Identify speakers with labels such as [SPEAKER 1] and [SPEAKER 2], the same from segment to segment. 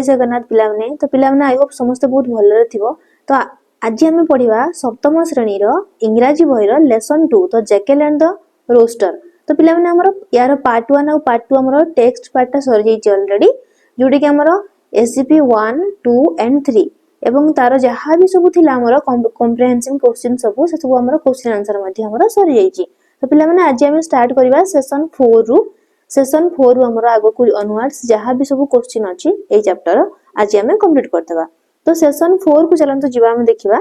[SPEAKER 1] जगन्नाथ पिलाने तो पिलाने आई होप समस्त बहुत भलरे थिबो। तो आज आम पढ़ा सप्तम श्रेणी इंग्राजी बहिर लेसन 2 तो जैकेल एंड द रोस्टर। तो पिलाने आमर यार पार्ट 1 और पार्ट 2 आमर टेक्स्ट पार्टा सरी जाइए ऑलरेडी, जोटी कि आमर एससीपी 1 2 एंड 3 एवं तार जहाँ भी सब थिला आमर कॉम्प्रिहेंसिव क्वेश्चन सब आमर क्वेश्चन आंसर मध्ये आमर सरी जाइए। तो पिलाने आज आम स्टार्ट करबा सेशन 4 रु सेशन 4 रु आमर आगो को ऑनवर्ड्स जहाँ भी सब क्वेश्चन अछि ए चैप्टर आज आम कंप्लीट करदबा। तो सेशन 4 को चलंतु जीवा हम देखिबा।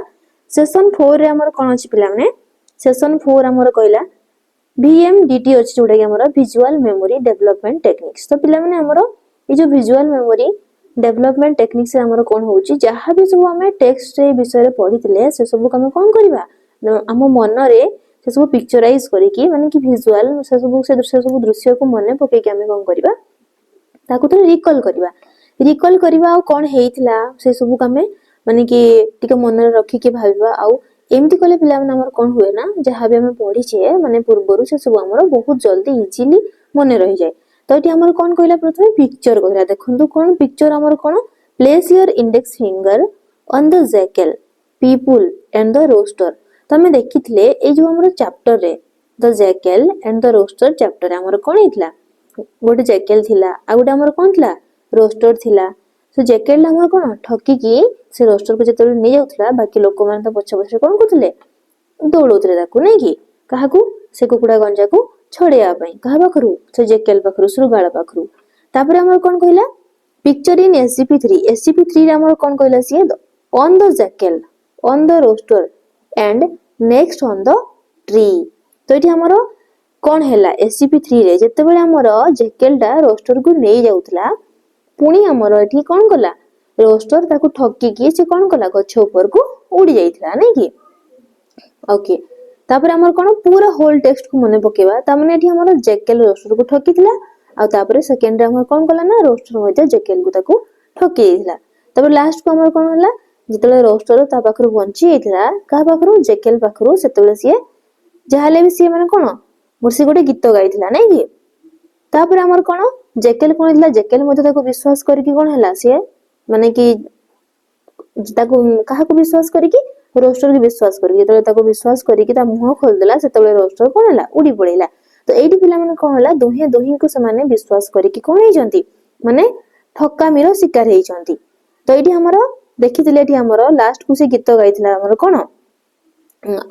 [SPEAKER 1] सेशन 4 रे हमर कोन अछि पिलाने, सेशन 4 हमर कहला VMDT अछि जोडा कि हमर विजुअल मेमोरी डेवलपमेंट टेक्निक्स। तो पिला माने हमर ए जो विजुअल मेमोरी डेवलपमेंट टेक्निक्स रे हमर कोन होउची जहाँ भी सब हम टेक्स्ट रे विषय रे पढितले से सब को हम कोन करबा हम मन रे से सब पिक्चराइज करी कि माने कि विजुअल से सब दृश्य को मन पके कि हम कोन करबा ताकू तो रिकॉल करबा आ कोन हेइतला से सब को हम माने कि टिके मन रे रखी के भाबा आ एमती कले पिला माने हमर कोन हुए ना जहाँ भी हम पढ़ी छे माने पूर्वरु से सब हमर बहुत जल्दी इजीली मन रही जाए। तो एटी हमर कोन कहला प्रथमे पिक्चर कहला देखंतु कोन पिक्चर हमर कोन place your index finger on the jackal people and the rooster. तो हम देखिथिले ए जो हमर चैप्टर रे the jackal and the rooster chapter हमर कोन हितला गोटे जैकेल थिला आ गोटे हमर कोन थिला रोस्टर थिला। तो जैकेल हमर कोन ठकी की से रोस्टर को जेतले नै जाउथला बाकी लोक माने त पछ पछ कोन करथले दौड़ोतरे ताकू नै कि काहाकू से कुकुड़ा गंजा को छड़ेया पई कहा पाखरु से जैकेल पाखरु सुरगाळ पाखरु। तापर हमर कोन कहला पिक्चर इन SCP3 रे हमर कोन कहला से on the jackal on the rooster and next on the tree. तो एठी हमर कोन हैला SCP3 रे जते बेले हमर जैकेलटा रोस्टर को नै जाउथला पुणी हमर एठी कोन कला रोस्टर ताकू ठक्की की से कोन कला गछ ऊपर को उड़ी जाइथला नै कि ओके। तापर हमर कोन पूरा होल टेक्स्ट को मने पकेबा ता माने एठी हमर जैकेल रोस्टर को ठकीथला आ तापर सेकंड रे हमर कोन कला ना रोस्टर मध्ये जैकेल को ताकू ठकी देइथला। तापर लास्ट को हमर कोन होला जेतले रोस्टर ता पाखरु बंची जाइथला का पाखरु जैकेल पाखरु सेतले सिए जहाले भी सिए माने कोन मुर्सी गोटे गीत गाइथला नै कि। तापर हमर कोन जैकेल कोन हितला जैकेल मध्ये ताकू विश्वास करिकि कोन हला सिए माने कि ताकू काहा को विश्वास करिकि रोस्टर के विश्वास करिकि जेतले ताकू विश्वास करिकि ता मुंह खोल देला सेतले रोस्टर कोन हला उडी पड़ेला। तो एठी पिला माने कोन हला दोहे दोही को समान विश्वास करिकि कोन हे जंती माने ठकामीर शिकार हे जंती। तो एठी हमर देखिथिले एठी हमर लास्ट को से गीत गाइथला हमर कोन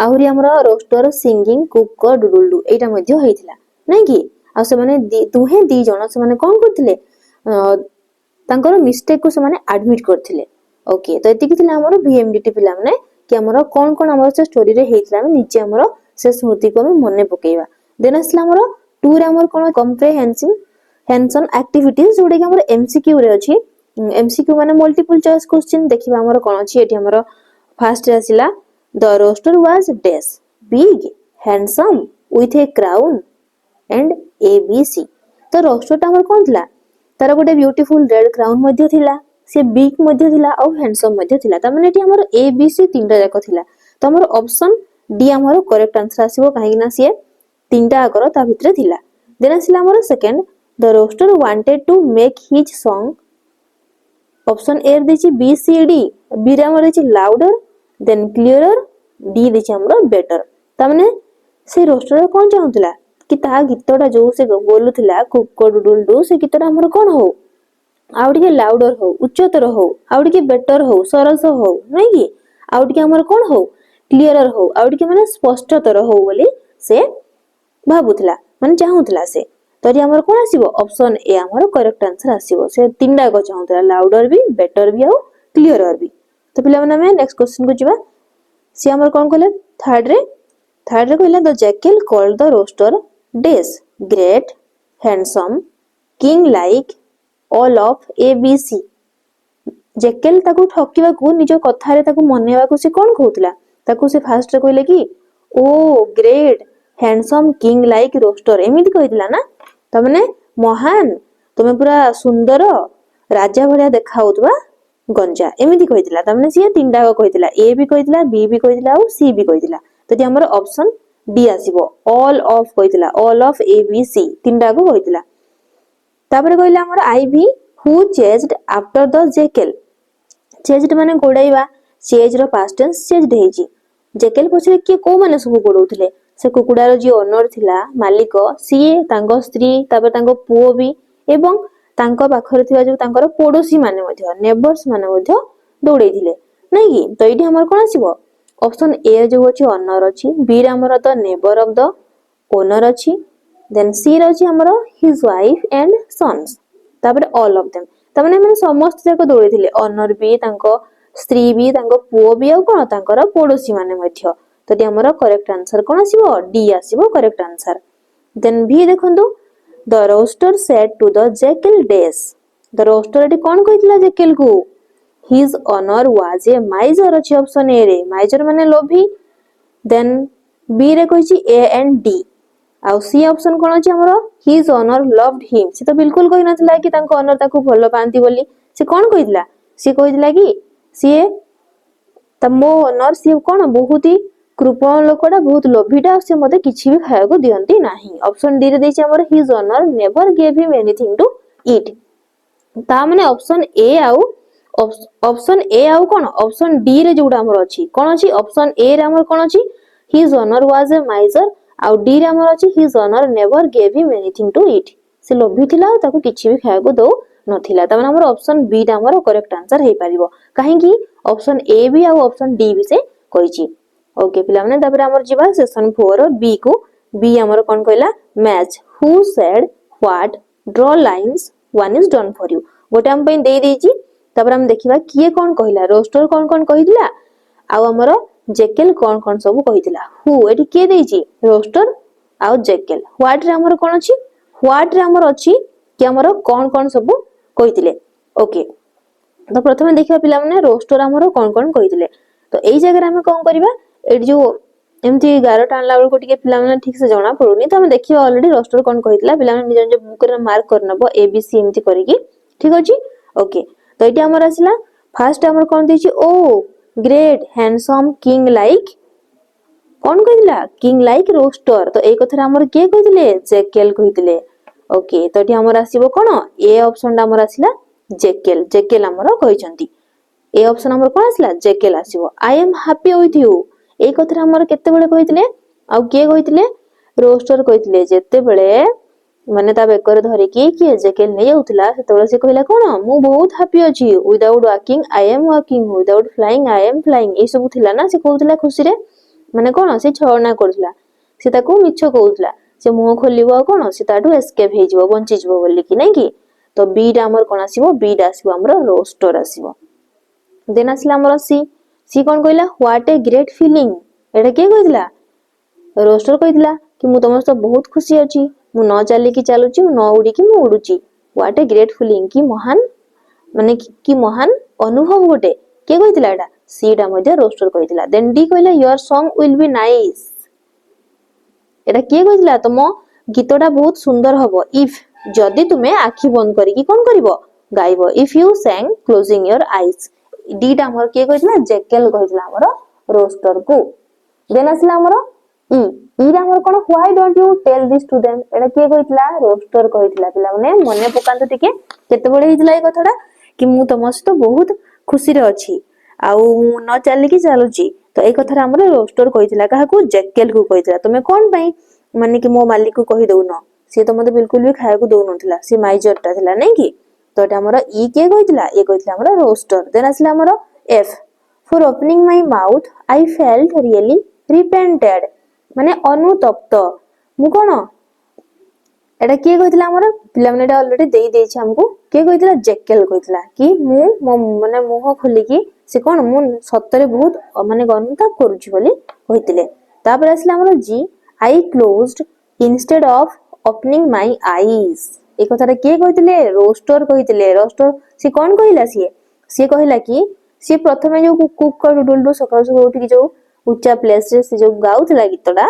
[SPEAKER 1] आहुरी हमर रोस्टर सिंगिंग कुक डुडुलडू एटा मध्ये हेइथला नै कि आ से माने दुहे दी जण से माने कोन करथिले तांकर मिस्टेक को से माने एडमिट करथिले ओके। तो एति किथिला हमर VMDT पिला माने कि हमर कोन कोन हमर से स्टोरी रे हेइथला हम नीचे हमर से स्मृति को हम मने पकेइबा। देन असला हमर 2 रे हमर कोन कॉम्प्रिहेंसिव हैंड्स-ऑन एक्टिविटीज जोडे कि हमर MCQ रे अछि MCQ माने मल्टीपल चॉइस क्वेश्चन देखिबा हमर कोन अछि एठी हमर फर्स्ट रे आसिला the rooster was dash big handsome with a crown and ABC। तो रोस्टर ता हमर कोन थिला तार गोटे ब्यूटीफुल रेड क्राउन मध्ये थिला से बिग मध्ये थिला और हैंडसम मध्ये थिला त माने एठी हमर ABC तीनटा जाक थिला। तो हमर ऑप्शन डी हमर करेक्ट आंसर आसीबो काहे ना से तीनटा आकर ता भितरे थिला। देन आसिला हमर second the rooster wanted to make his song option A देछि BCD बी रे हमर देछि लाउडर देन क्लियरर डी देछि हमर बेटर। त माने से रोस्टर कोन चाहुतला कि ता गीतटा जो से बोलुथिला कुक डुडुलडू से गीतटा हमर कोन हो आउडिके लाउडर हो उच्चतर हो आउडिके बेटर हो सरस हो नै कि आउडिके हमर कोन हो क्लियरर हो आउडिके माने स्पष्टतर हो बोली से भाबुथला माने चाहुथला से। तरी हमर कोन आसीबो ऑप्शन ए हमर करेक्ट आंसर आसीबो से तीनटा को चाहुथला लाउडर भी बेटर भी और क्लियरर भी। तो पिला माने हम नेक्स्ट क्वेश्चन को जिबा से हमर कोन कहले थर्ड रे कहला the jackal called the rooster dash great handsome king like all of ABC। Jackal ताकू ठकीबा को निजो कथा रे ताकू मनेबा को से कोन कहउतला ताकू से फास्ट रे कहले कि ओ great handsome king like rooster एमिति कहितला ना त माने महान तुमे पूरा सुंदर राजा भलिया देखाउतबा गंजा एमिति कहितला त माने से तीनटा को कहितला ए भी कहितला बी भी कहितला और सी भी कहितला। तो हमर ऑप्शन डी आसीबो ऑल ऑफ कहितला ऑल ऑफ ABC तीनटा को कहितला। तापर कहला हमर I B who chased after the jackal. Chased माने गोड़ाइबा, चेज रो पास्ट टेंस चेज्ड हेजी। जैकेल पछरे के को माने सब गोडौथिले, से कुकुडार जे ओनर थिला मालिक सीए तांको स्त्री तापर तांको पुओ भी एवं तांको पाखरे थिबा जो तांकर पड़ोसी माने मध्य नेबर्स माने मध्य दौड़ैथिले नै कि। तो एठी हमर कोन आसीबो ऑप्शन ए जो अछि ओनर अछि, बी रे हमर the neighbour of the owner अछि, देन सी रे अछि हमर हिज वाइफ एंड सन्स, तापर ऑल ऑफ देम। तामाने हम समस्त जाक दौड़ैथिले, ओनर भी तांको स्त्री भी तांको पुओ भी आ कोन तांकर पड़ोसी माने मध्य। तो एठी हमर करेक्ट आंसर कोन आसीबो डी आसीबो करेक्ट आंसर। देन भी देखंतु the rooster said to the jackal dash. The rooster एटी कोन कहितला जैकेल को, his owner was a miser अछि ऑप्शन ए रे, माइजर माने लोभी। देन बी रे कहिछि ए एंड डी, आ सी ऑप्शन कोन अछि हमरो हिज ओनर लव्ड हिम। से तो बिल्कुल कहि नथला कि तांको ओनर ताको भलो पांती बोली, से कोन कहितला, से कहितला कि सी तमो ओनर सी कोन बहुत ही कृपण लोकटा, बहुत लोभीटा, से मते किछि भी खाया को दियंती नाही। ऑप्शन डी रे देछि हमर his owner never gave him anything to eat. ता माने ऑप्शन ए आउ कोन ऑप्शन डी रे जोडा हमर अछि कोन अछि, ऑप्शन ए रे हमर कोन अछि his owner was a miser, आउ डी रे हमर अछि his owner never gave him anything to eat. से लोभी थिला आ ताको किछि भी खाया को दो नथिला। ता माने हमर ऑप्शन बी टा हमर करेक्ट आंसर हे परिबो, काहे कि ऑप्शन ए भी आ ऑप्शन डी भी से कहिछि। ओके पिला माने तापर हमर जिबा सेक्शन 4 बी को। बी हमर कोन कहला match, who said what, draw lines, one is done for you. गोटे हम पे दे देछि, तापर हम देखिबा किए कोन कहिला, रोस्टर कोन कोन कहितला आ हमर जैकेल कोन कोन सब कहितला। हु एठी के देछि रोस्टर आ जैकेल। व्हाट रे हमर कोन अछि, व्हाट रे हमर अछि कि हमर कोन कोन सब कहितले। ओके तो प्रथमे देखिबा पिला माने रोस्टर हमर कोन कोन कहितले। तो एई जगह रे हम कोन करिबा, एठी जो एमती 11 टाणला बेल को टिके पिला माने ठीक से जणा पडुनी, तो हम देखिबा ऑलरेडी रोस्टर कोन कहितला। पिला माने निज निज बुक रे मार्क करनबो ए बी सी एमती करिकि, ठीक अछि। ओके तो एठी हमर आसिला फर्स्ट हमर कोन देछि, ओ ग्रेट हैंडसम किंग लाइक कोन कहितला किंग लाइक रोस्टर। तो एई कथरा हमर के कहितले जैकेल कहितले। ओके तो एठी हमर आसीबो कोन ए ऑप्शन हमर आसिला जैकेल, जैकेल हमर कहिसंती। ए ऑप्शन हमर कोन आसिला जैकेल आसीबो। I am happy with you ए कथरा हमर केते बेले कहितले आ के कहितले रोस्टर कहितले। जेते बेले माने ता बेकर धरिकी कि जैकेल नै आउतला सेते बेले से कहिला कोन मु बहुत हैप्पी अछि, without walking I am walking, without flying I am flying. ए सब थिला ना, से कहउतला खुशी रे माने कोन से छळना करथला, से ताको मिछ कहउतला, से मुंह खोलिबो कोन से ताटू एस्केप हे जिवो बंची जिवो बोली कि नै कि। तो बी टा हमर कोन आसीबो, बी टा आसीबो हमर रोस्टर आसीबो। देन आसिला हमर सी, सी कोन कहिला व्हाट ए ग्रेट फीलिंग। एटा के कहितला रोस्टर कहितला कि मु तमस बहुत खुशी अछि, मु न चाली कि चालुची, मु न उडी कि मु उडुची। व्हाट ए ग्रेट फीलिंग कि महान माने कि महान अनुभव गोटे के कहितला एटा सी टा मध्ये रोस्टर कहितला। देन डी कहिला your song will be nice. एटा के कहितला तमो गीतटा बहुत सुंदर हबो इफ जदी तुमे आखी बंद करिकि कोन करिवो गाइबो, if you sang closing your eyes. D टा हमर के कहितला जैकेल कहितला हमर रोस्टर को। देन आसिला हमर ई, ई रा हमर कोन why don't you tell this to them. एटा के कहितला रोस्टर कहितला। पिला माने मने पकांत टिके केते बळे हितला ए कथाडा कि मु तमस तो बहुत खुशी रे अछि आउ न चाली कि चालुची। तो ए कथारा हमर रोस्टर कहितला काहाकू जैकेल को कहितला। तुमे कोन पई माने कि मो मालिक को कहि दउ न, से तो मते बिल्कुल भी खाया को दउ नथला, से माइजरटा थिला नै कि। तो एटा हमर ई के कहितला, ए कहितला हमर रोस्टर। देन आसिला हमर F, for opening my mouth I felt really repented माने अनुतप्त। मु कोन एटा के कहितला हमर पिला माने एटा ऑलरेडी देई देछि हमको, के कहितला जैकेल कहितला कि मु माने मुंह खोली कि से कोन मु सत्तरे बहुत माने अनुताप करूछि बोली कहितले। तापर आसिला हमर जी, I closed instead of opening my eyes. ए कथारे के कहितले रोस्टर कहितले। रोस्टर से कोन कहिला, से कहिला कि से प्रथमे जो कुक कर डुडुल सकाळ सकाळ उठी जो उच्चा प्लेस रे से जो गाउतला गीतडा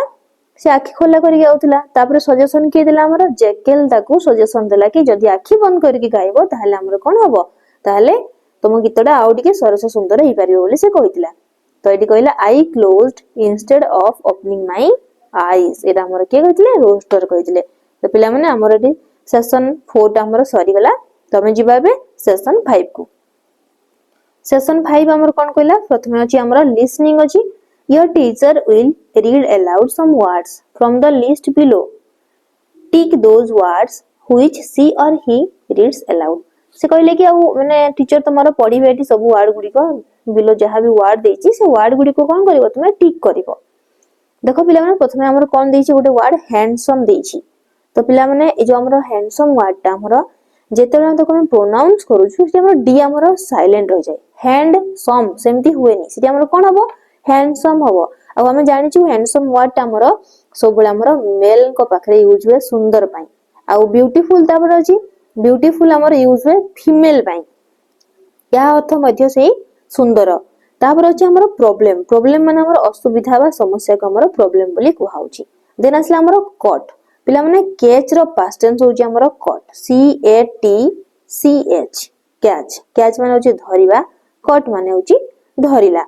[SPEAKER 1] से आखी खोला करी गाउतला। तापर सजेशन के देला हमर जैकेल ताको सजेशन देला कि जदी आखी बंद करिकि गाइबो ताहले हमर कोन हबो, ताहले तुम गीतडा आउ टिके सरस सुंदर हे परिबो बोली से कहितला। तो एटी कहिला I closed instead of opening my eyes. एटा हमर के कहितले रोस्टर कहितले। तो पिला माने हमर एटी सेशन 4 टा हमर सरी गला। तमे जिबा बे सेशन 5 को। सेशन 5 हमर कोन कहला प्रथमे अछि हमर लिसनिंग अछि। Your teacher will read aloud some words from the list below. Tick those words which she or he reads allowed. से कहले कि माने टीचर तुम्हारा पढ़िबे एटी सब वर्ड गुडी को बिलो जहां भी वर्ड देछि से वर्ड गुडी को कोन करिवो तुमे टिक करिवो। देखो पिला माने प्रथमे हमर कोन देछि गोटे वर्ड हैंडसम देछि। तो पिला माने ए जो हमर हैंडसम वर्ड ता हमर जेतेला तो हम प्रोनाउंस करू छु से हमर डी हमर साइलेंट हो जाय। हैंड सम सेमती हुएनी से हमर कोन हबो हैंडसम हबो। आ हम जानि छु हैंडसम वर्ड ता हमर सब बळे हमर मेल को पाखरे यूज हुए सुंदर पई। आ ब्यूटीफुल तापर अछि ब्यूटीफुल हमर यूज हुए फीमेल पई। या अर्थ मध्य से सुंदर। तापर अछि हमर प्रॉब्लम। प्रॉब्लम माने हमर असुविधा बा समस्या को हमर प्रॉब्लम बोली कुहाउची। देन असला हमर कट। पिला माने कैच रो पास्ट टेंस होची हमर cut. C A T C H catch. Catch माने होची धरिबा, कट माने होची धरिला।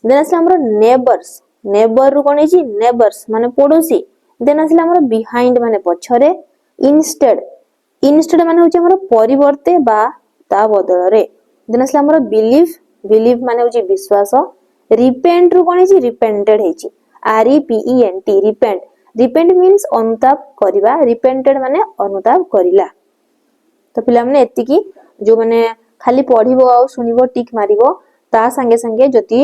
[SPEAKER 1] देन असला हमर नेबर्स। नेबर रु कोन होची नेबर्स माने पड़ोसी। देन असला हमर बिहाइंड माने पछरे। इंस्टेड। इंस्टेड माने होची हमर परिवर्ते बा ता बदल रे। देन असला हमर बिलीव। बिलीव माने होची विश्वास। रिपेंट रु कोन होची रिपेंटेड हेची। R E P E N T repent. Repent means अनुताप करिबा। रिपेंटेड माने अनुताप करिला। तो पिला माने एति की जो माने खाली पढिबो आ सुनिबो टिक मारिबो ता संगे संगे जति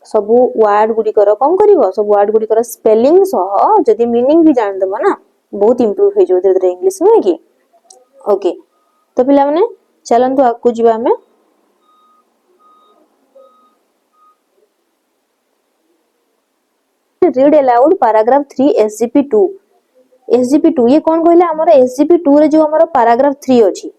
[SPEAKER 1] सब वर्ड गुडी कर कोन करिवो सब वर्ड गुडी कर स्पेलिंग सह जति मीनिंग भी जान दबो ना बहुत इंप्रूव हो जो धीरे इंग्लिश में की। ओके तो पिला माने चलंतु आकु जिबा में read aloud paragraph 3 SGP2। SGP2 ये कोन कहले हमर SGP2 रे जो हमर पैराग्राफ 3 अछि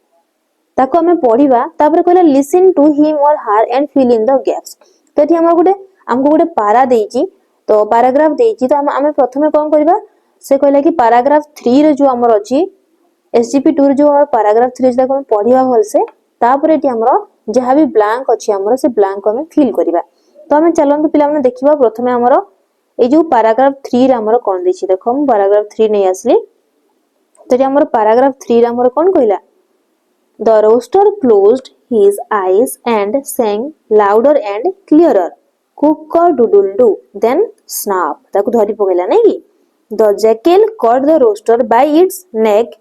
[SPEAKER 1] ताको हमें पढिबा तापर कहले लिसन टू हिम और her and fill in the gaps. तो एठी हमर गुटे हमको गुटे पारा देइची तो पैराग्राफ देइची तो हमें प्रथमे कोन करबा से कहले कि पैराग्राफ 3 रे जो हमर अछि SGP2 रे जो हमर पैराग्राफ 3 जदा को पढिबा भल से तापर एठी हमर जहां भी ब्लैंक अछि हमर से ब्लैंक को हमें फिल करबा। तो हमें चलंतु पिला माने देखिबा प्रथमे हमर ए जो पैराग्राफ 3 रे हमर कोन देछि देखो हम पैराग्राफ 3 नै आसली तो जे हमर पैराग्राफ 3 रे हमर कोन कहला The rooster closed his eyes and sang louder and clearer. Cock-a-doodle-doo, then snap. ताको धरी पकेला नै कि The jackal caught the rooster by its neck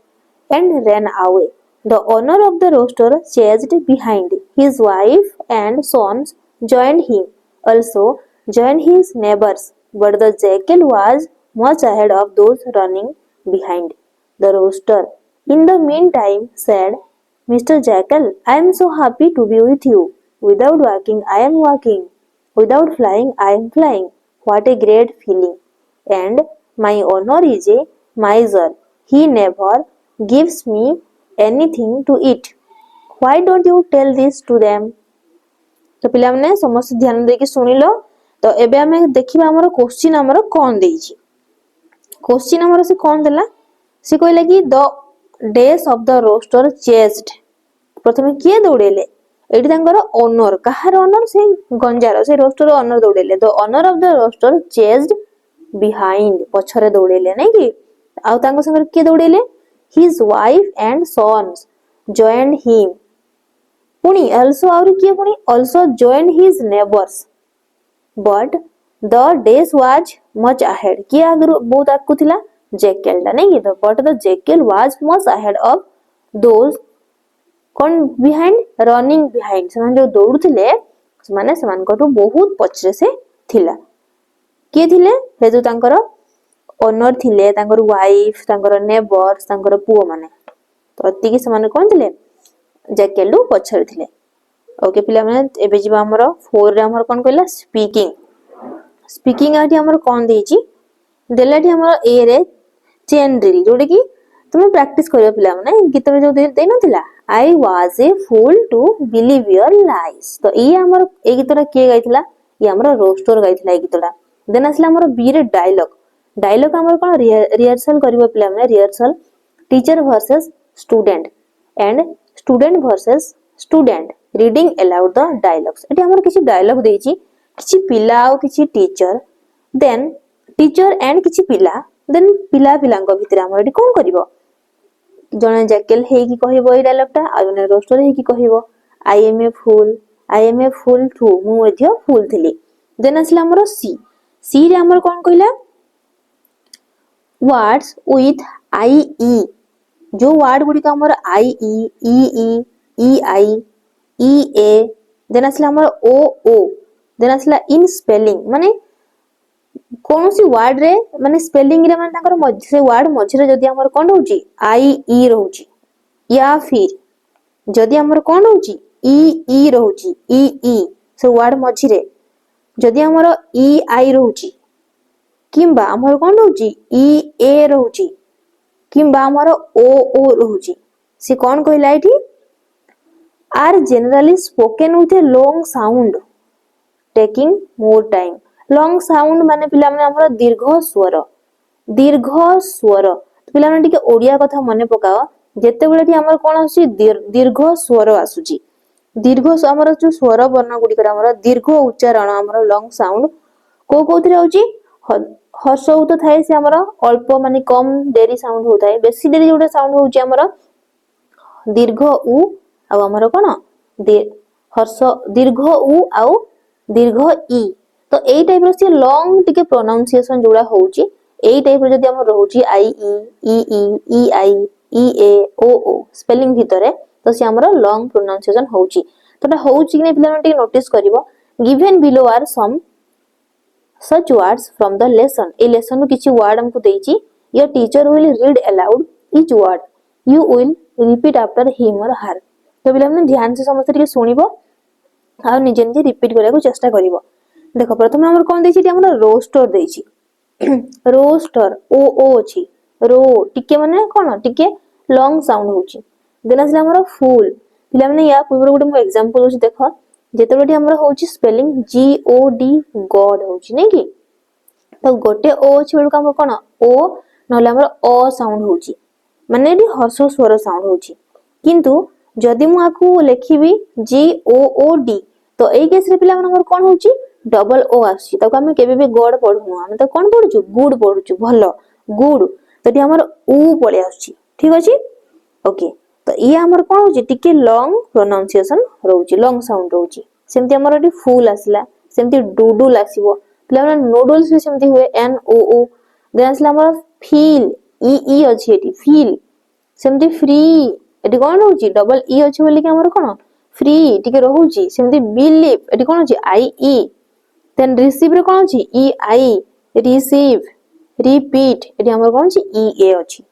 [SPEAKER 1] and ran away. The owner of the rooster chased behind. His wife and sons joined him, also joined his neighbors, but the jackal was much ahead of those running behind. The rooster, in the meantime, said, Mr. Jackal, I am so happy to be with you. Without walking, I am walking. Without flying, I am flying. What a great feeling. And my owner is a miser. He never gives me anything to eat. Why don't you tell this to them? तो पिला माने समस्त ध्यान देके सुनिलो तो एबे हमें देखिबा हमर क्वेश्चन हमर कोन देछि। क्वेश्चन हमर से कोन देला से कहले कि the days of the rooster chased. प्रथमे किए दौड़ेले एठी तांकर ओनर कहार ओनर से गंजार से रोस्टर ओनर दौड़ेले the owner of the rooster chased behind पछरे दौड़ेले नै कि आ तांकर संग किए दौड़ेले his wife and sons joined him पुनी आल्सो और किए पुनी also joined his neighbours but the days was much ahead किए आगु बहुत आगु थिला जैकेल दा नै कि but the jackal was much ahead of those कोन बिहाइंड रनिंग बिहाइंड समान जो दौड़ुथिले माने समान को बहुत पछरे से थिला के थिले हे जो तांकर ओनर थिले तांकर वाइफ तांकर नेबर्स तांकर पुओ माने तो अति की समान कोन थिले जैकेलु पछरे थिले। ओके पिला माने एबे जिबा हमर 4 रे हमर कोन कहला स्पीकिंग। स्पीकिंग आठी हमर कोन देछि देलाठी हमर ए रे चेन ड्रिल जोडे की तुम प्रैक्टिस करियो पिला माने गीत रे जो दे नथिला I was a fool to believe your lies। तो ये हमर ए गीतरा के गाइथिला ये हमर रोस्टर गाइथिला ए गीतरा। देन असला हमर बी रे डायलॉग। डायलॉग हमर कोन रिहर्सल करिवो पिला माने rehearsal teacher versus student and student versus student reading allowed the dialogues. Eighty हमर किछि डायलॉग देछि किछि पिला आ किछि टीचर देन टीचर एंड किछि पिला देन पिला पिलांको भितरे हमर एटी कोन करिवो जने जैकेल हेकी कहबो ए डायलॉगटा आ जने रोस्टर हेकी कहबो I am a fool, I am a fool too, मु मध्य फूल थिली। देन आसला हमर सी, सी रे हमर कोन कहला वर्ड्स विथ आई ई, जो वर्ड गुडी का हमर आई ई आई ई ए, देन आसला हमर ओ ओ, देन आसला इन स्पेलिंग माने कौन सी वर्ड रे माने स्पेलिंग रे माने ताकर मध्य से वर्ड मझे जदि हमर कोन रहउची आई ई रहउची, या फिर जदि हमर कोन रहउची ई रहउची ई से वर्ड मझे रे जदि हमर ई आई रहउची किंबा हमर कोन रहउची ई ए रहउची किंबा हमर ओ ओ रहउची, से कोन कहला एठी are generally spoken with a long sound taking more time. Long sound माने पिला माने हमर दीर्घ स्वर, दीर्घ स्वर पिला माने टिके ओडिया कथा मने पकाओ जेते बेले टी हमर कोन आसी दीर्घ स्वर आसुची, दीर्घ हमर जो स्वर वर्ण गुडी कर हमर दीर्घ उच्चारण हमर लॉन्ग साउंड को कोथि रहउची हर्ष उत थाए से हमर अल्प माने कम देरी साउंड होताए, बेसी देरी जोटा साउंड होउची हमर दीर्घ उ आ हमर कोन हर्ष दीर्घ उ आ दीर्घ ई, तो एई टाइप रो से लॉन्ग टिके प्रोनाउंसिएशन जोड़ा होउची एई टाइप रो जदी हमर रहउची आई ई आई ई ए ओ ओ स्पेलिंग भितरे तो से हमर लॉन्ग प्रोनाउंसिएशन होउची। तोटा होउची कि नै पिला टिके नोटिस करिवो given below are some such words from the lesson, ए लेसन किछि वर्ड हमको देइची, your teacher will read aloud each word, you will repeat after him or her। तो पिला माने ध्यान से समस्त टिके सुनिबो आ निजे निजे रिपीट करिया को चेष्टा करिवो। देखो प्रथमे हमर कोन देइची टी हमर रोस्टर देइची रोस्टर ओ ओ अछि रो टिके माने कोन टिके लॉन्ग साउंड होउची, देन आसला हमर फूल पिला माने या पूर्व गुटे मो एग्जांपल होची देखो जेतेबेटी हमर होउची स्पेलिंग जी ओ डी गॉड होउची नै कि, तो गोटे ओ अछि बेलु हमर कोन ओ नले हमर अ साउंड होउची माने एडी हर्ष स्वर साउंड होउची, किंतु जदि मु आकू लेखिबी जी ओ ओ डी तो एई केस रे पिला हमर कोन होउची डबल ओ आसी, ताको हम केबे भी गॉड पढनु हम तो कोन पढुचु गुड पढुचु भलो गुड, तटी हमर उ पळे आसी ठीक अछि ओके। तो ये हमर कोन होची टिके लॉन्ग प्रोनाउंसिएशन रहउची लॉन्ग साउंड रहउची, सेमति हमर एटी फूल आसला सेमति डुडुल आसीबो पिला माने नूडल्स भी सेमति हुए एन ओ ओ, देन आसला हमर फील ई अछि एटी फील, सेमति फ्री एटी कोन होची डबल ई अछि बोली कि हमर कोन फ्री टिके रहउची, सेमति बिलीव एटी कोन होची आई ई, देन रिसीव रे कोन होची ई आई रिसीव, रिपीट एटी हमर कोन होची ई ए अछि,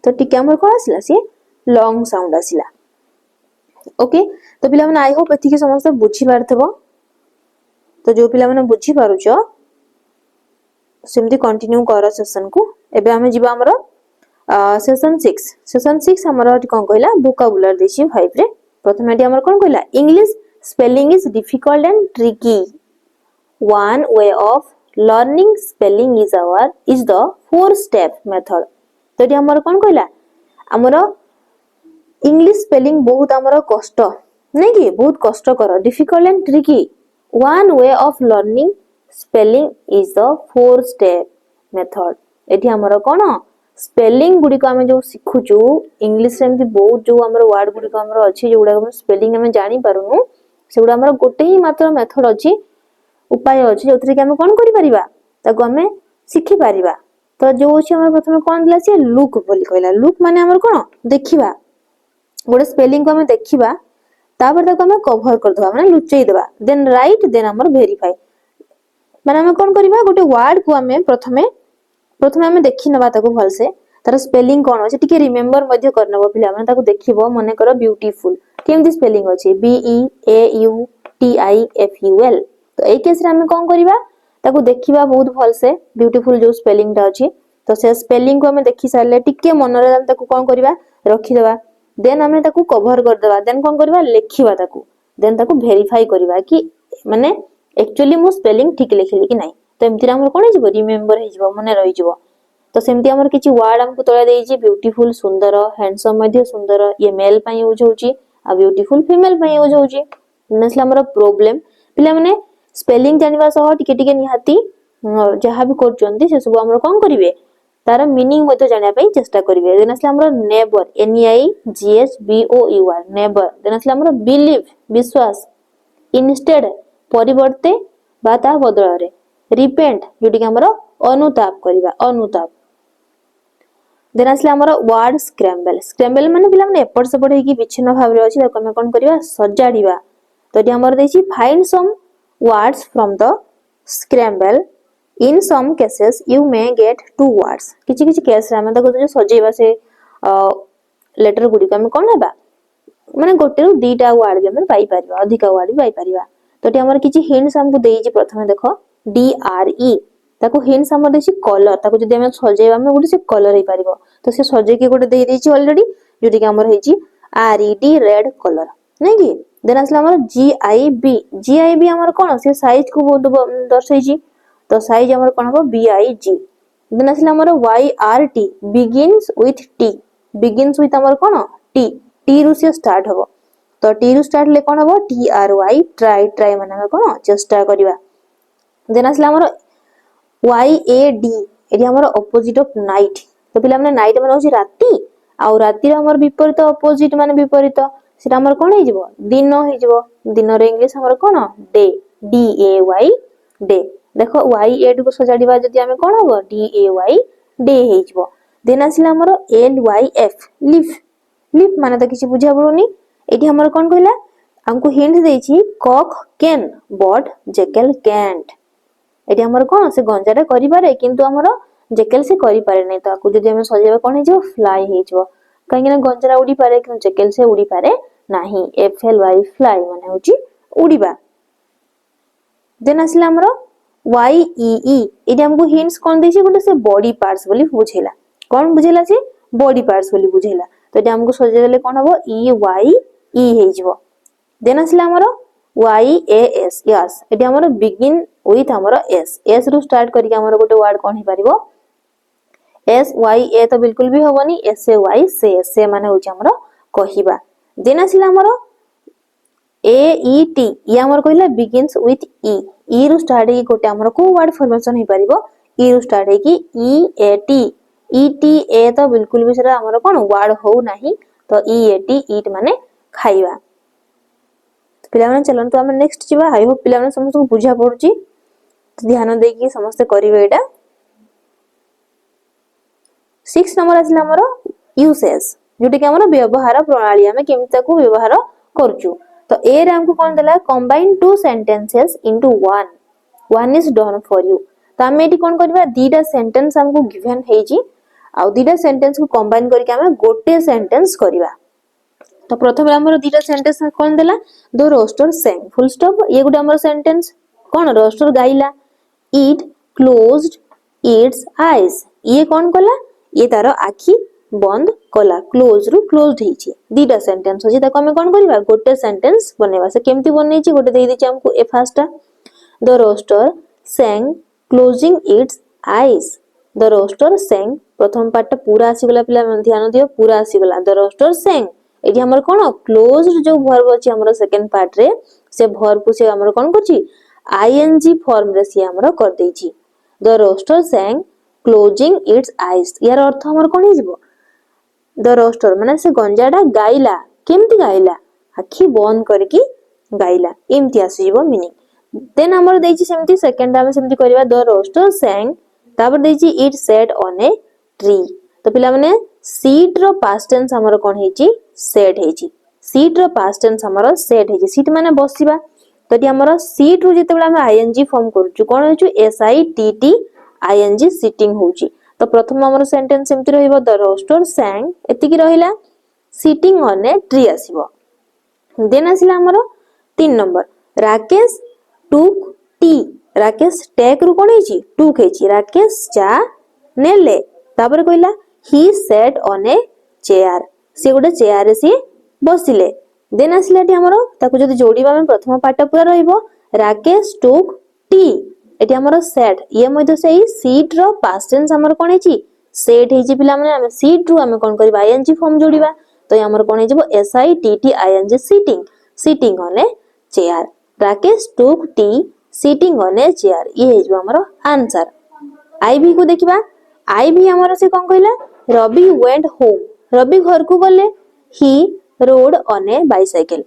[SPEAKER 1] तो टिके हमर कोन आसला से लॉन्ग साउंड आसिला ओके। तो पिला माने आई होप एथि के समस्त बुझी पारथबो, तो जो पिला माने बुझी पारुचो सेमति कंटिन्यू कर सेशन को। एबे हमें जिबा हमर सेशन 6, सेशन 6 हमर कोन कहला वोकाबुलर देछि 5 रे। प्रथमे एटी हमर कोन कहला English spelling is difficult and tricky, one way of learning spelling is the 4 step method। तो एटी हमर कोन कहला हमर इंग्लिश स्पेलिंग बहुत हमर कष्ट नै कि बहुत कष्ट कर difficult and tricky, one way of learning spelling is the 4 step method। एठी हमर कोन स्पेलिंग गुडी को हम जो सिखुचु इंग्लिश रे बहुत जो हमर वर्ड गुडी को हमर अछि जोडा हम स्पेलिंग हम जानि पारुनु सेगुडा हमर गोटे ही मात्र मेथड अछि उपाय अछि जोथरे कि हम कोन करि परिबा ताको हम सिखि परिबा। तो जो अछि हमर प्रथमे कोन दिला से लुक बोली कहला, लुक माने हमर कोन देखिबा गोटे स्पेलिंग को हम देखिबा तापर ताको हम कवर कर दबा माने लुचै देबा, देन राइट देन हमर वेरीफाई माने हम कोन करिबा गोटे वर्ड को हम प्रथमे हम देखि नबा ताको भल से तार स्पेलिंग कोन अछि टिके रिमेंबर मध्ये करनबो पिला माने ताको देखिबो मने कर ब्यूटीफुल केमदी स्पेलिंग अछि B E A U T I F U L, तो एई केस रे हम कोन करिबा ताको देखिबा बहुत भल से ब्यूटीफुल जो स्पेलिंग ता अछि तो से स्पेलिंग को हम देखि सारले टिके मन रे हम ताको कोन करिबा रखि देबा, देन हम ताको कवर कर देबा, देन कोन करिबा लेखिबा ताको, देन ताको वेरीफाई करिबा कि माने एक्चुअली मु स्पेलिंग ठीक लिखिली कि नाही, तो एमति हमर कोन हिजबो रिमेंबर हिजबो मने रहि जबो। तो सेमति हमर किछि वर्ड हमको तळे देइछि ब्यूटीफुल सुंदर हैंडसम मध्ये सुंदर ये मेल पई यूज होउची आ ब्यूटीफुल फीमेल पई यूज होउची। नसला हमर प्रॉब्लम पिला माने स्पेलिंग जानिबा सह टिके टिके निहाती जहा भी करचंदी से सब हमर कोन करिवे तार मीनिंग मध्य जानिया पई चेष्टा करिवे। देन आसला हमर नेबर NEIGHBOUR नेबर। देन आसला हमर बिलीव विश्वास, इंस्टेड परिवर्ते बा ता बदल रे, रिपेंट जोटी हमर अनुताप करिवा अनुताप। देन आसला हमर वर्ड स्क्रैम्बल। स्क्रैम्बल माने पिला माने एपट सेपट हेकी विच्छिन्न भाव रे अछि ताको हम कोन करिवा सजाडिवा। तो एटी हमर देछि find some words from the scramble. In some cases you may get two words. किछि किछि केस रे हम ताको जो सजेइबा से लेटर गुडी को हम कोन हेबा माने गोटे रु दीटा वर्ड भी हम पाई परिबा, अधिक वर्ड भी पाई परिबा। तो एटी हमर किछि हिंट्स हमकु देइछि। प्रथमे देखो DRE ताको हिंट्स हमर देछि कलर। ताको जदि हम सजेइबा हम गोटे से कलर हे परिबो। तो से सजे के गोटे देइ देछि ऑलरेडी जोटी कि हमर हेछि RED रेड कलर नै कि। देन आसला हमर GIB हमर कोन से साइज को दर्शाइछि। तो साइज हमर कोन हो BIG। देन आसला हमर YRT begins with T begins with हमर कोन T रु से स्टार्ट हो। तो T रु स्टार्ट ले कोन हो TRY ट्राई माने हम कोन चेष्टा करिवा। देन आसला हमर YAD एटी हमर ऑपोजिट ऑफ नाइट। तो पिला माने नाइट माने होछि राती आ राती रे हमर विपरीत ऑपोजिट माने विपरीत सेटा हमर कोन हे जिवो दिन हे जिवो। दिन रे इंग्लिश हमर कोन डे DAY डे। देखो YAD को सजाडिबा जदि हमें कोन हो DAY डे हे जिवो। देन आसला हमर LYF लिफ माने तो किछि बुझा पड़ुनी। एटी हमर कोन कहला हमको हिंट देछि cock can but jackal can't. एटी हमर कोन से गंजारे करि पारे किंतु हमर जैकल से करि पारे नै। तो आकु जदि हमें सजेबा कोन हे जिवो फ्लाई हे जिवो। काहेकि ना गंजारा उडी पारे किंतु जैकल से उडी पारे नाही। FLY फ्लाई माने होछि उडीबा। देन आसला हमर YEE एटी हमको हिंट्स कोन देछि गोटे से बॉडी पार्ट्स बोली बुझेला। कोन बुझेला से बॉडी पार्ट्स बोली बुझेला। तो एटी हमको सजे देले कोन हबो EYE हे जिवो। देन आसला हमर YAS यस एटी हमर बिगिन विथ हमर S रु स्टार्ट करिक हमर गोटे वर्ड कोन हे परिबो SYA। तो बिल्कुल भी होबनी SAY से माने होछि हमर कहिबा। देन आसला हमर AET ये हमर कहला बिगिन्स विथ E रु स्टार्ट हे गोटे हमर को वर्ड फॉर्मेशन हे परिबो E रु स्टार्ट हे कि ETA तो बिल्कुल भी सेरा हमर कोन वर्ड हो नाही। तो EAT ईट माने खाइबा। पिला माने चलन तो हम नेक्स्ट जिबा। आई होप पिला माने समस्त को बुझा पड़ुची। तो ध्यान देकी समस्त करिवे एटा। 6 नंबर आसला हमर यूसेज जोटी कि हमर व्यवहार प्रणाली हमें केमिता को व्यवहार करचू। तो ए रे हमको कोन देला combine two sentences into one is done for you. तो हम एटी कोन करबा दीटा सेंटेंस हमको गिवन हेजी आ दीटा सेंटेंस को कंबाइन करके हमें गोटे सेंटेंस करबा। तो प्रथम हमर दीटा सेंटेंस कोन देला the rooster sang full stop. ये गुडे हमर सेंटेंस कोन रोस्टर गाइला। इट क्लोज्ड इट्स आईज ये कोन कला ये तार आखी बंद कला। क्लोज रु क्लोज्ड हेछि दीटा सेंटेंस होछि ताको हम कोन करबा गोटे सेंटेंस बनेबा। से केमती बनेछि गोटे देइ दिछि हमको ए first the rooster sang closing its eyes. The rooster sang प्रथम पार्ट पूरा आसी गला पिला ध्यान दियो पूरा आसी गला। द रोस्टर सेंग एठी हमर कोन क्लोज्ड जो वर्ब अछि हमर सेकंड पार्ट रे से वर्ब को से हमर कोन करछि आईएनजी फॉर्म रे से हमर कर देछि। The rooster sang closing its eyes यार अर्थ हमर कोन हे जिवो द रोस्टर माने से गंजाडा गाइला केमती गाइला आखी बंद करके गाइला एमती आसी जिवो मीनिंग। देन हमर देछि सेमती सेकंड हम सेमती करबा द रोस्टर सेंग तापर देछि it sat on a tree. तो पिला माने सीट रो पास्ट टेंस हमर कोन हेछि सेट हेछि। सीट रो पास्ट टेंस हमर सेट हेछि। सीट माने बसिबा। तो एटी हमर सीट रु जेतेबेला हम आईएनजी फॉर्म करछु कोन हेछु SITT आईएनजी सिटिंग होछि। तो प्रथम हमर सेंटेंस सेमती रहइबो द रोस्टर सेंग एतिकी रहिला सिटिंग ऑन ए ट्री आसीबो। देन आसीला हमर 3 नंबर राकेश टुक टी। राकेश टेक रु कोन हेछि टुक हेछि। राकेश चा नेले तापर कहला ही सेट ऑन ए चेयर से गोटे चेयर रे से बसिले। देन आसीला एटी हमर ताको जदी जोडीबा हम प्रथम पार्ट पूरा रहइबो राकेश टुक टी एटी हमर सेट ये मध्ये सेही सीट रो पास्ट टेंस हमर कोन हेछि सेट हेछि। पिला माने हम सीट रु हम कोन करबा आईएनजी फॉर्म जोडीबा। तो ये हमर कोन हेजिबो SITT ING sitting sitting on a chair. Rakesh took T sitting on a chair ये हेजिबो हमर आंसर। आईवी को देखिबा आई भी हमर से कौन कहला रवि वेंट होम रवि घर को गले ही रोड ऑन ए बाइसाइकिल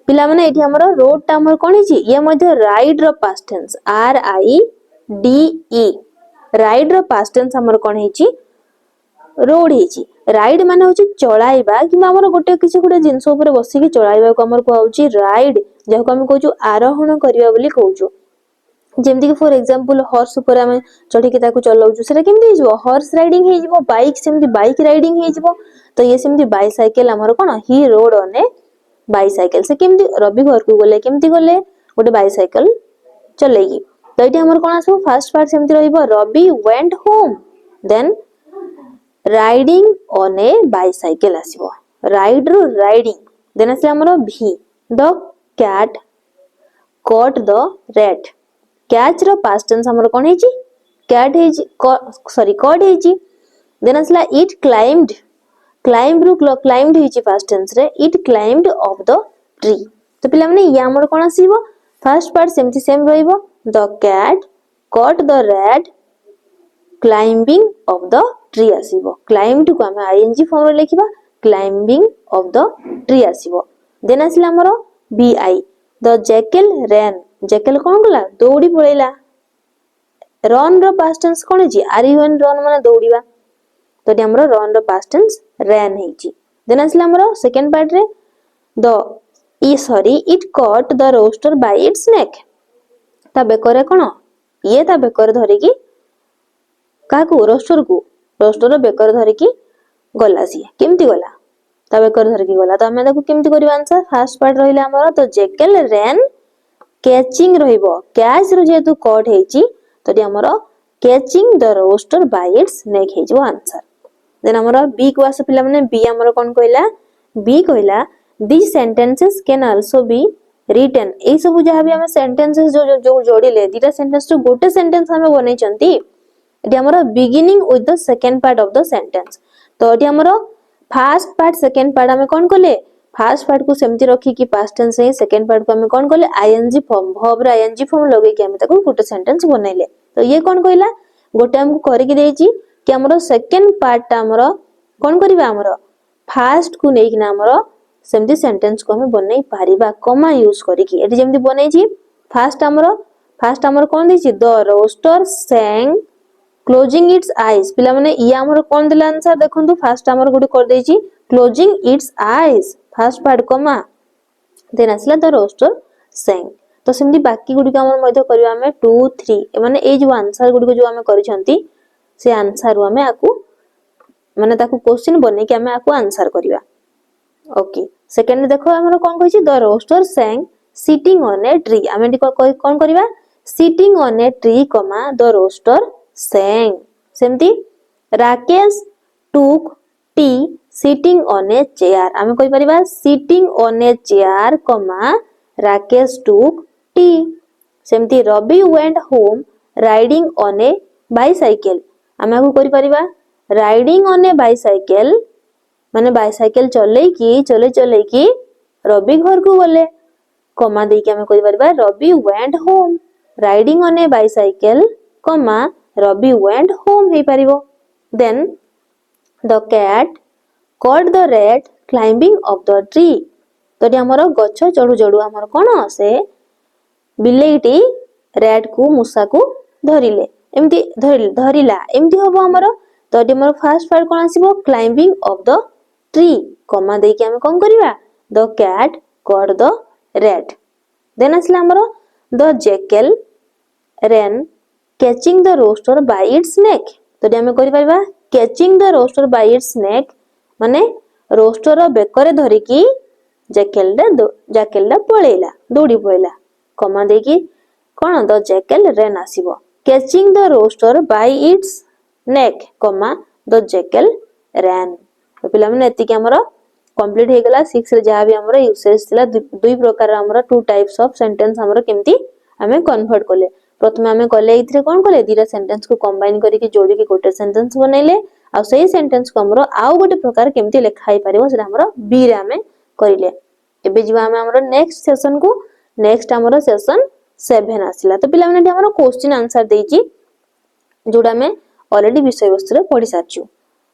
[SPEAKER 1] पिला माने एठी हमर रोड टा हमर कोन हिची ये मध्ये ride rode past tense R I D E ride rode past tense हमर कोन हिची रोड हिची राइड माने होची चलाइबा कि हमर गोटे किछि गोटे जिंस ऊपर बसी कि चलाइबा को हमर को होची राइड जे को हम कहूछु आरोहण करिया बोली कहूछु जेमति कि फॉर एग्जांपल हॉर्स ऊपर हम चढ़ी के ताकू चलाउछु सेटा केमति हिजबो हॉर्स राइडिंग हिजबो बाइक सेमति बाइक राइडिंग हिजबो तो ये सेमति बाइसाइकिल हमर कोन he rode on a bicycle से केमति रवि घर को गले केमति गले गोटे बाइसाइकिल चलेगी तो एटी हमर कोन आसो फर्स्ट पार्ट सेमति रहइबो Ravi went home then riding on a bicycle आसीबो राइड रो राइडिंग देन आसे हमर भी the cat caught the rat catch रो पास्ट टेंस हमर कोन हेची कैट हेची सॉरी कॉट हेची देन आसला इट क्लाइम्ड क्लाइम्ब रो क्लाइम्ड हेची पास्ट टेंस रे it climbed off the tree तो पिला माने या हमर कोन आसीबो फर्स्ट पार्ट सेमति सेम रहइबो the cat caught the rat climbing off the tree आसीबो क्लाइम्ड को हम आईएनजी फॉर्म रे लिखिबा क्लाइंबिंग ऑफ द ट्री आसीबो देन आसला हमर B I the jackal ran jackal कोन गला दौड़ी पळेला रन रो पास्ट टेंस कोन हेची आर यू एन रन माने दौड़ीबा तो एटी हमर रन रो पास्ट टेंस रैन हेची देन आसला हमर सेकंड पार्ट रे the it caught the rooster by its neck ता बेकरे कोन ये ता बेकर धरि की काकू रोस्टर बेकर धरि की गला सी केमती गला ता बेकर धरि की गला तो हमें देखो केमती करबा आंसर फर्स्ट पार्ट रहिला हमर तो जैकेल रैन कैचिंग रहिबो कैच रो जेतु कॉट हेची तो डी हमर catching the rooster by its neck हेजो आंसर देन हमर बी को आसे पिला माने बी हमर कोन कहला बी कहला this sentences can also be written ए सब जहां भी हम सेंटेंसेस जो जोड़ीले दीटा सेंटेंस तो गोटे सेंटेंस हम बनै चंती एटी हमर beginning with the second part of the sentence तो एटी हमर फर्स्ट पार्ट सेकंड पार्ट हम कोन कले फर्स्ट पार्ट को सेमति रखी कि पास्ट टेंस है सेकंड पार्ट को हम कोन कले आईएनजी फॉर्म वर्ब रे आईएनजी फॉर्म लगे कि हम ताको गोटे सेंटेंस बनैले तो ये कोन कहला गोटे हमको करि कि देछि कि हमर सेकंड पार्ट ता हमर कोन करबा हमर फर्स्ट को नै कि ना हमर सेमति सेंटेंस को हम बनै पारिबा कमा यूज करि कि एटी जेमति बनै छी फर्स्ट हमर कोन देछि the rooster sang closing its eyes पिला माने या हमर कोन देला आंसर देखंतु फर्स्ट हमर गुडी कर देछि closing its eyes first part comma then आसला द रोस्टर sang तो सेमति बाकी गुडी का हमर मध्ये करबा हमें 2 3 माने ए जो आंसर गुडी को जो हमें करिसंती से आंसर रो हमें आकू माने ताकू क्वेश्चन बने कि हमें आकू आंसर करबा ओके सेकंड देखो हमर कोन कहिछि the rooster sang sitting on a tree हमें कोन करबा sitting on a tree comma the rooster sang सेमती राकेश टुक T sitting on a chair आमे कहि परिबा sitting on a chair comma Rakesh took tea सेमती Ravi went home riding on a bicycle आमे को करि परिबा राइडिंग ऑन ए बाइसाइकिल माने बाइसाइकिल चले की रवि घर को गले कमा दे के आमे कहि परिबा Ravi went home riding on a bicycle comma Ravi went home हे परिबो then the cat caught the rat climbing of the tree तो हमर गछ चढ़ू चढ़ू हमर कोन से बिलेईटी रैट को मुसा को धरिले एमती धरिला एमती होबो हमर तो हमर फर्स्ट पार्ट कोन आसीबो climbing off the tree comma दे के हम कोन करबा the cat caught the rat then आसला हमर the jackal ran catching the rooster by its neck तो हम करि परबा catching the rooster by its neck माने रोस्टर बेकरे धरि की जैकेल पळेला दौड़ी पळेला कमा दे की कोन द जैकेल रैन आसीबो catching the rooster by its neck comma the jackal रैन तो पिला माने एति के हमर कंप्लीट हे गेला 6 रे जहा भी हमर यूसेज थिला दुई प्रकार हमर टू टाइप्स ऑफ सेंटेंस हमर केमती हमें कन्वर्ट करले प्रथमे हमें कले इथरे कोन कले दीरा सेंटेंस को कंबाइन करी के जोड़ी के गोटे सेंटेंस बनैले आ सही सेंटेंस को हमरो आउ गोटे प्रकार केमती लिखाई परिबो सेटा हमरो बी रे हमें करिले एबे जिवा हमें हमरो नेक्स्ट सेशन को नेक्स्ट हमरो सेशन 7 आसिला तो पिला माने हमरो क्वेश्चन आंसर देची जोडा में ऑलरेडी विषय वस्तु रे पढ़ी सारछु।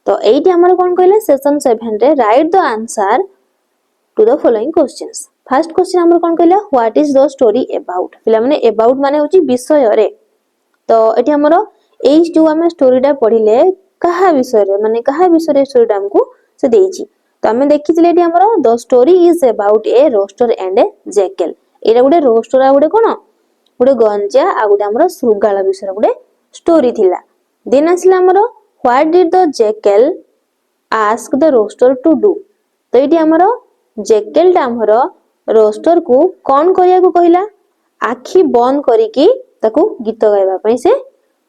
[SPEAKER 1] तो एइटी हमर कोन कहले सेशन 7 रे write the answer to the following questions. First question हमर कोन कहले what is the story about. पिला माने अबाउट माने होची विषय रे। तो एटी हमर एई जो हम स्टोरीटा पढ़िले कहा विषय रे माने कहा विषय रे स्टोरीटा हमको से देइची। तो हमें देखिथिले एटी हमर the story is about a rooster and a jackal. एटा गुडे रोस्टर आ गुडे कोन गुडे गंजा आ गुडे हमर श्रृंगाल विषय रे गुडे स्टोरी थिला। देन आसला हमर what did the jackal ask the rooster to do. तो एटी हमर जैकेल टा हमर रोस्टर को कोन करिया को कहिला आखी बंद करिकी ताको गीत गाइबा पई से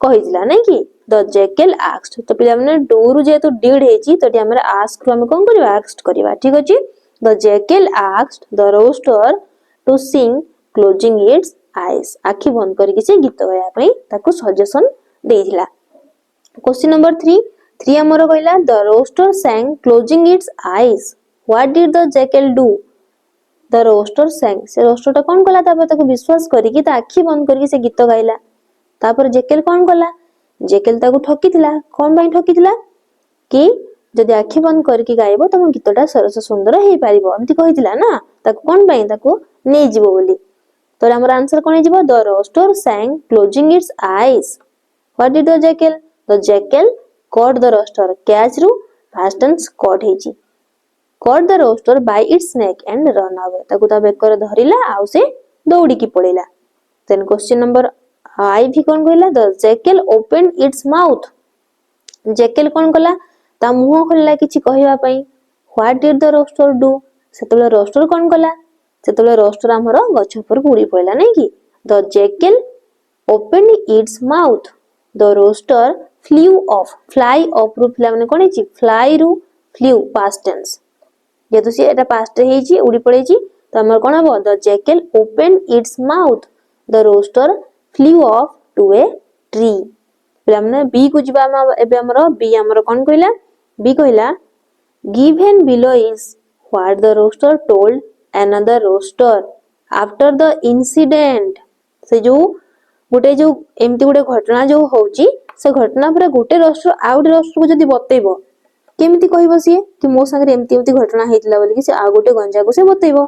[SPEAKER 1] कहितला नै कि द जैकेल आस्क्ड। तो पिला माने डू रु जे तो डिड हेची तो हमरा आस्क हम कोन करबा आस्क्ड करबा ठीक अछि। The jackal asked the rooster to sing closing its eyes. आखी बंद करिकी से गीत गाइबा पई ताको सजेशन देइथिला। क्वेश्चन नंबर 3 हमर कहला the rooster sang closing its eyes. What did the jackal do. The rooster sang से रोस्टर टा कोन कला तापर ताको विश्वास करिकी ता आखी बंद करिकी से गीत गाइला। तापर जैकेल कोन कला जैकेल ताको ठकीथिला। कोन बाई ठकीथिला कि जदि आखी बंद करके गाइबो तम गीतटा सरस सुंदर हेई पारिबो एमति कहिथिला ना ताको कोन बाई ताको नै जिवो बोली। तो हमर आंसर कोन जिवो the rooster sang closing its eyes. What did the jackal the jackal caught the roaster catch रू past tense caught हेची caught the roaster by its neck and run away ताको ता बेकर धरिला आउ से दौड़ी की पळेला। देन क्वेश्चन नंबर 5 कोन कहला the jackal opened its mouth। Jackal कोन कला ता मुंह खोलला किछि कहिबा पई। What did the rooster do सेतले रोस्टर कोन कला सेतले रोस्टर हमर गछ पर उड़ी पळेला नै कि the jackal opened its mouth the rooster flew off fly off रू फ्ला माने कोन हेची fly रू flew past tense जेतु से एटा past हेची उड़ी पळेची त हमर कोन हबो the jackal opened its mouth the rooster flew off to a tree। फ्ला माने बी को जिबा एबे हमर बी हमर कोन कहला बी कहला given below is what the roaster told another roaster after the incident। से जो गोटे जो एमती गोटे घटना जो होउची से घटना पर गोटे रोस्टर आउट रोस्टर को जदी बतेइबो केमिति कहिबो सिए कि मो संगे एमती एमती घटना हेतिला बोली कि से आ गोटे गंजा को से बतेइबो।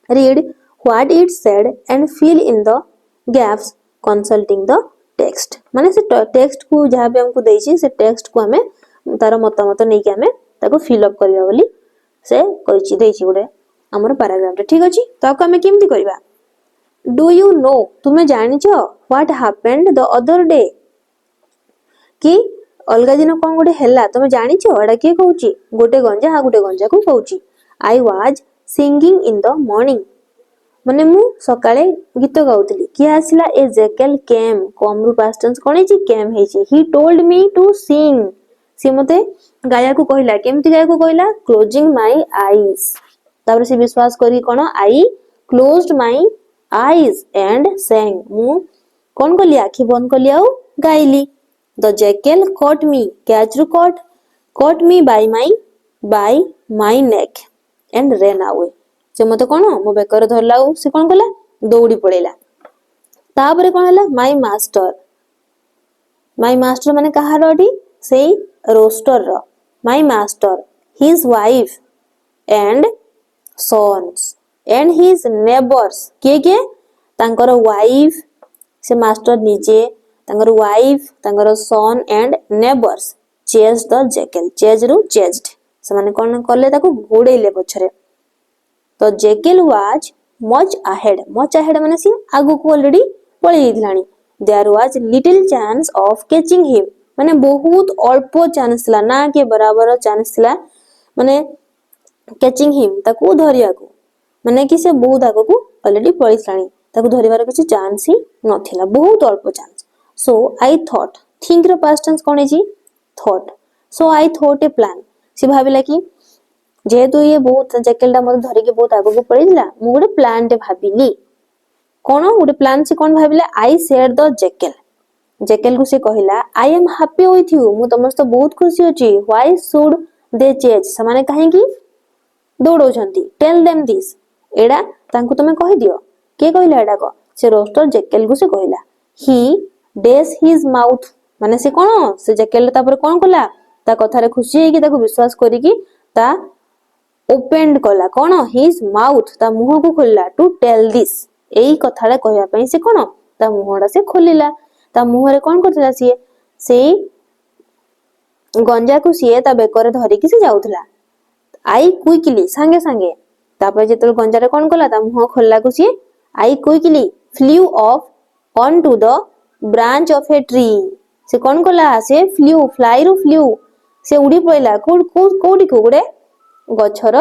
[SPEAKER 1] Read what it said and fill in the gaps consulting the text. माने से टेक्स्ट को जहां भी हमको देइची से टेक्स्ट को हमें तार मतामत नै कि हमें ताको फिल अप करबा बोली से कहिची देइची गोटे हमर पैराग्राफ ठीक अछि। तो आको हमें केमिति करबा डू यू नो तुम्हें जानिछो what happened the other day कि अलगा दिन कोन गोटे हैला तुम जानिछो एडा के कहूची गोटे गंजा को कहूची। I was singing in the morning माने मु सकाळे गीत गाउतली कि आसिला ए जैकेल केम कम रु पास्ट टेंस कोन हेची केम हेची he told me to sing से मते गाया को कहला केमति गाया को कहला क्लोजिंग माय आईज तापर से विश्वास करी कोन I closed my eyes and sang मु कोन कली आखी बंद कली आउ गाइली। The jackal caught me catch रू caught me by my neck and ran away से मते कोन मो बेकर धरलाउ से कोन कला दौड़ी पळेला। तापरे कोन हला माय मास्टर माने कहार अडी से रोस्टर रो my master his wife and sons and his neighbours के तांकर वाइफ से मास्टर निजे तांकर वाइफ तांकर son and neighbours chase the jackal chase रू चेज्ड से माने कोन करले ताको घोड़ेले पछरे। तो जैकेल वाज मच अहेड माने सी आगु को ऑलरेडी पळी गेलानी। There was little chance of catching him माने बहुत अल्प चांस ला ना के बराबर चांस ला माने कैचिंग हिम ताको धरिया को माने कि से बहुत आगु को ऑलरेडी पळीलानी ताको धरिबार किछि चांस ही नथिला बहुत अल्प chance. So I thought think रो पास्ट टेंस कोन हेची thought so I thought a plan से भाबिला कि जेहेतु ये बहुत जैकेलटा मते धरि के बहुत आगु को पळीला मु गोटे प्लान टे भाबिली कोन गोटे प्लान से कोन भाबिला आई सेड द जैकेल को से कहिला आई एम हैप्पी विथ यू मु तमस्त बहुत खुशी अछि। व्हाई शुड दे चेज समाने काहे कि दौड़ो छंती टेल देम दिस एडा तांको तमे कहि दियो के कहिला एडा को से रोस्टर जैकेल को से कहिला ही डेस हिज माउथ माने से कौन से जैकेल तापर कौन कला ता कथारे खुशी हेकी ताको विश्वास करिकी ता ओपेन्ड कला कौन हिज माउथ ता मुह को खोलला to tell this AE Kathrada कहया पई से कौन ता मुहडा से खोलिला ता मुहरे कौन करथिला सिए सेई गंजा को सीए ता बेकर धरिकी से जाउथला आई क्विकली सांगे सांगे तापर जेतल गंजारे कौन कला ता मुह खोलला को सीए I quickly flew off on to the branch of a tree से कौन कला से फ्लू फ्लाई रु फ्लू से उड़ी पड़ेला कोडी को गुडे गछर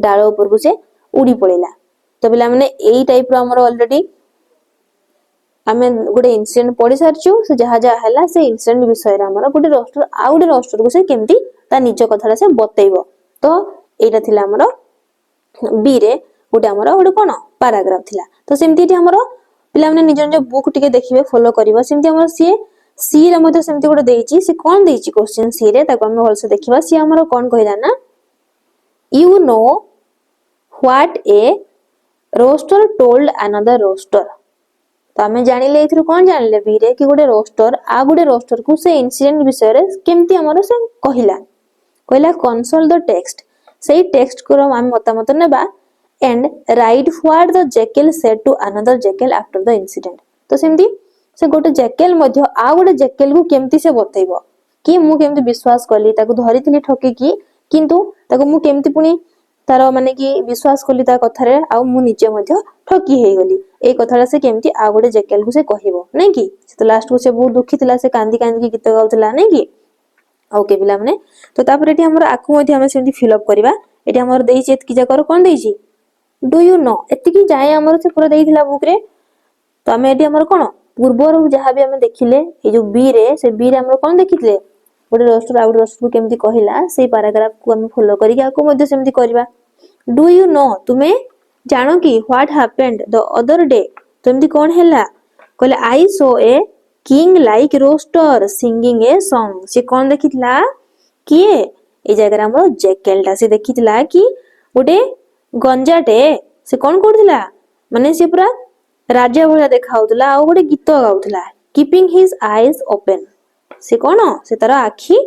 [SPEAKER 1] डाळ ऊपर को से उड़ी पड़ेला तो पिला माने एई टाइप रो हमर ऑलरेडी आमे गुडे इंसिडेंट पढि सारछु से जहा जहा हला से इंसिडेंट विषय रे हमर गुडे रोस्टर आ गुडे रोस्टर को से केमती ता निज कथाडा से बतैबो तो एटा थिला हमर बी रे गुडे हमर गुडे कोन पैराग्राफ थिला तो सेमती टी हमर पिला माने निज निज बुक टिके देखिबे फॉलो करिवो सेमती हमर सी रे मध्ये सेमती गुडे देइची से कोन देइची क्वेश्चन सी रे ताको हम होलसे देखिबा सी हमर कोन कहिला ना you know what a rooster told another rooster तो आमे जानिले एथुर कोन जानिले बी रे कि गुडे रोस्टर आ गुडे रोस्टर को से इंसिडेंट विषय रे केमती हमर से कहिला कंसोल द टेक्स्ट सेही टेक्स्ट को हम मतामत नेबा and write what the jackal said to another jackal after the incident तो सेमती से गोटे जैकेल मध्ये आ गोटे जैकेल को केमती से बतैबो कि मु केमती विश्वास करली ताको धरिथिली ठकी की किंतु ताको मु केमती पुनी तार माने कि विश्वास करली ता कथारे आ मु निजे मध्ये ठकी हेई गली ए कथारा से केमती आ गोटे जैकेल को से कहिबो नै कि से तो लास्ट को से बहुत दुखी थिला से कांदी कांदी की गीत गाउतला नै कि ओके पिला माने तो तापर एटी हमर आखु मध्ये हम सेमती फिल अप करबा एटी हमर देइछि एतकी जाकर कोन देइछि डू यू नो एतकी जाय हमर से पूरा देइथिला बुक रे तो हम एटी हमर कोन पूर्वर जहा भी हम देखिले ए जो बी रे से बी रे हमर कोन देखितले गोटे रोस्टर आउट रोस्टर केमती कहिला सेही पैराग्राफ को हम फॉलो करिके आको मध्ये सेमती करबा डू यू नो तुमे जानो कि what happened the other day तो एमती कोन हैला कहले I saw a king like rooster singing a song से कोन देखितला किए ए जगह हमर जैकेलटा से देखितला कि गोटे गंजाटे से कोन करथिला माने से पूरा राजा भला देखाउतला आ गोटे गीत गाउतला कीपिंग हिज आईज ओपन से कोन से तार आखी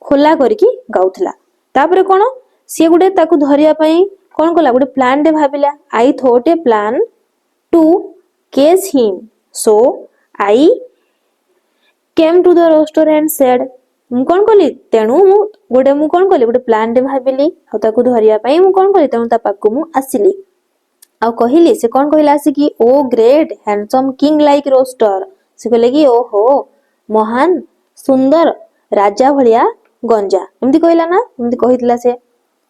[SPEAKER 1] खोला करके गाउतला तापरे कोन से गुडे ताकू धरिया पई कोन कला गुडे प्लान दे भाबिला I thought a plan to catch him so I came to the rooster and said मु कोन कली तेनु मु कोन कली गुडे प्लान दे भाबिली आ ताकू धरिया पई मु कोन कली तेनु ता पाकू मु आसिली आ कहिली से कोन कहिला से कि ओ great handsome king like rooster से कहले कि ओहो महान सुंदर राजा भलिया गंजा एमती कहिला ना एमती कहितला से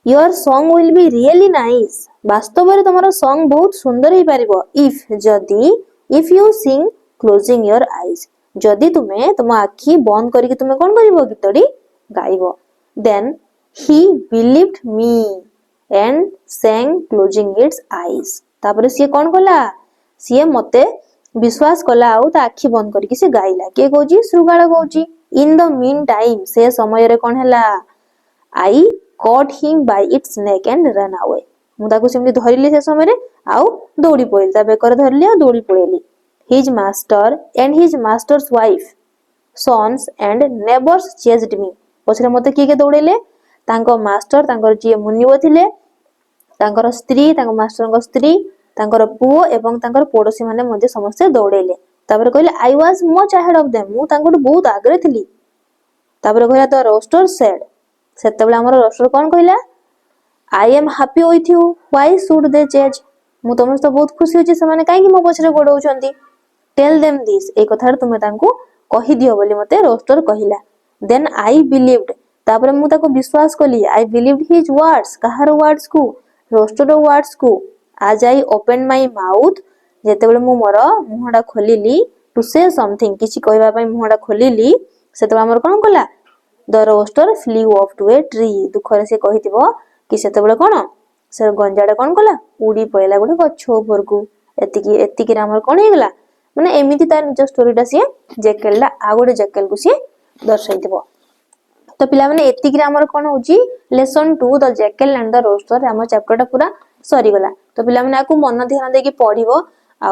[SPEAKER 1] your song will be really nice वास्तव रे तमरो सॉन्ग बहुत सुंदर ही पारिबो if you sing closing your eyes जदी तुमे तुम आखी बंद करके तुमे कोन करिवो गीतडी गाइबो then he believed me and sang closing its eyes तापर से कोन कला से मते विश्वास कला आउ ता आखी बंद करके से गाइला के कहूची श्रुगाळ कहूची इन द मीन टाइम से समय रे कोन हैला आई caught him by its neck and ran away मु ताको सेमती धरिली से समय रे आउ दौड़ी पइल ता बेकर धरली आ दौड़ी पइली his master and his master's wife sons and neighbors chased me पछरे मते के दौड़ेले तांको मास्टर तांकर जे मुनिव थिले तांकर स्त्री तांको मास्टरଙ୍କ स्त्री तांकर पुओ एवं तांकर पड़ोसी माने मध्ये समस्त दौड़ेले तापर कहले I was much ahead of them मु तांको बहुत आगरे थिली तापर कहला द रोस्टर सेड सेतबेला हमर रोस्टर कोन कहला आई am happy with you why should they chase मु तुम तो बहुत खुशी होची से माने काहे कि मो पछरे गोडौचंती टेल देम दिस ए कथार तुमे तांको कहि दियो बोली मते रोस्टर कहिला देन आई बिलीव्ड तापर मु ताको विश्वास कली आई बिलीव्ड हिज वर्ड्स कहार वर्ड्स को रोस्टर वर्ड्स को आज आई ओपन माय माउथ जेतेबेले मु मोर मुहडा खोलिली टू से समथिंग किछि कहबा पई मुहडा खोलिली सेतबे हमर कोन कला the rooster flew off to a tree दुखरे से कहितिबो कि सेतेबेले कोन से गंजाडा कोन कला उडी पळेला गुडे गछ ऊपर को एतिकी हमर कोन हेगला माने एमिति तार निज स्टोरीटा से जैकेलला आ गुडे जैकेल को से दर्शाइतिबो तो पिला माने एतिकी हमर कोन होची lesson 2 the jackal and the rooster हमर चैप्टरटा पूरा सरी गला तो पिला माने आकु मन ध्यान देकी पढिबो आ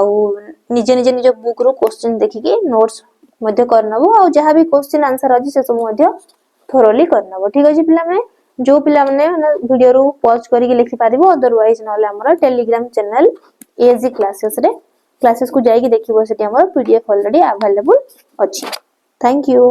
[SPEAKER 1] निजे निज बुक रो क्वेश्चन देखि के नोट्स मध्य करनबो आ जहां भी क्वेश्चन आंसर अछि से सब मध्य थोरोली करनबो ठीक अछि पिला माने जो पिला माने वीडियो रो पॉज करके लिखि पारिबो अदरवाइज नले हमर टेलीग्राम चैनल एजी क्लासेस रे क्लासेस को जाई कि देखिबो सेठी हमर पीडीएफ ऑलरेडी अवेलेबल अछि थैंक यू।